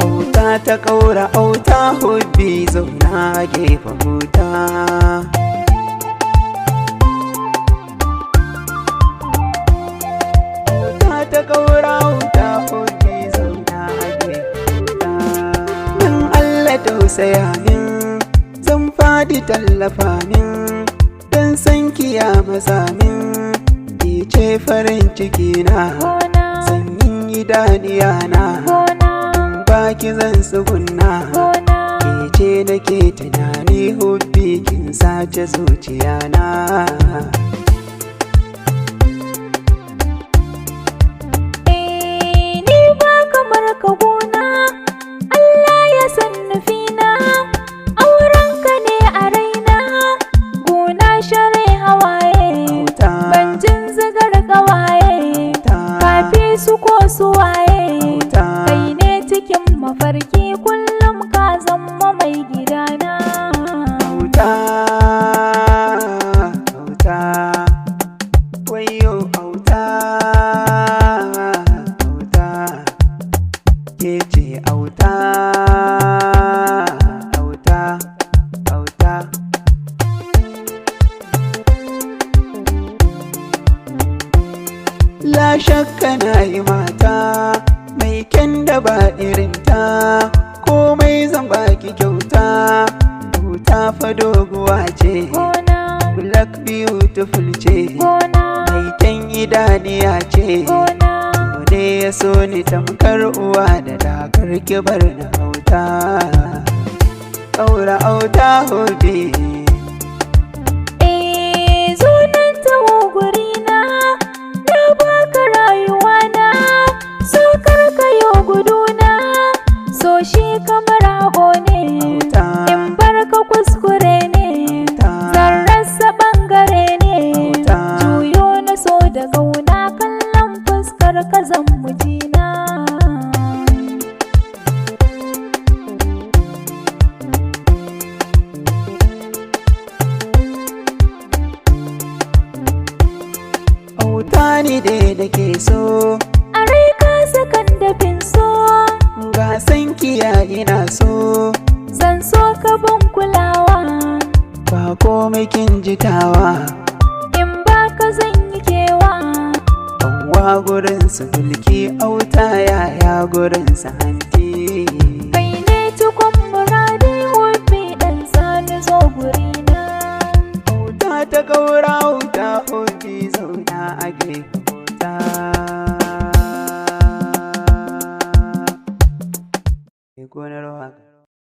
Auta ta kaura auta hubbi zauna gefen huta. Auta ta kaura auta hubbi zauna gefen huta. Dan Allah tausaya min zan fadi tallafa min, dan san kiya maza min ki ce farin ciki na, sanyin idaniya na baki zan tsugunna. Ke ce nake tunani hubbi kin sace zuciya na. Ni ba kamar ka gona, Allah ya san nufina, aurenka ne a raina, gona share hawaye, ban jin zigar kawaye, kafi su ko su waye, kai ne cikin mafarki kullum ka zama mai gidana. Auta, auta, wayo auta, auta, ke ce auta, auta, auta. La shakka na yi mata mai kyan da ba irinta, komai zan baki kyauta. Auta fa doguwa ce, black beautiful ce, mai kyan idaniya ce, ne ya so ni tamkar uwa da dakar kibar na auta. Kaura auta hobi shi kamar ago ne, in barka kuskure ne, zan rasa bangare ne, juyo na so da kauna kallon fuskar ka zan mujina. auta ni dai nake so, a rai ka sakan dafin so, ga san kiya ina so, zan so ka ban kulawa, ba komai kin jitawa, in ba ka zan yi kewa. Hauwa gurin su mulki auta yaya gurin su hanti. Kai ne cikon muradai hobi dan sani zo gurina. Auta ta kaura auta hobi zauna a gefen auta. GONAR WAKA.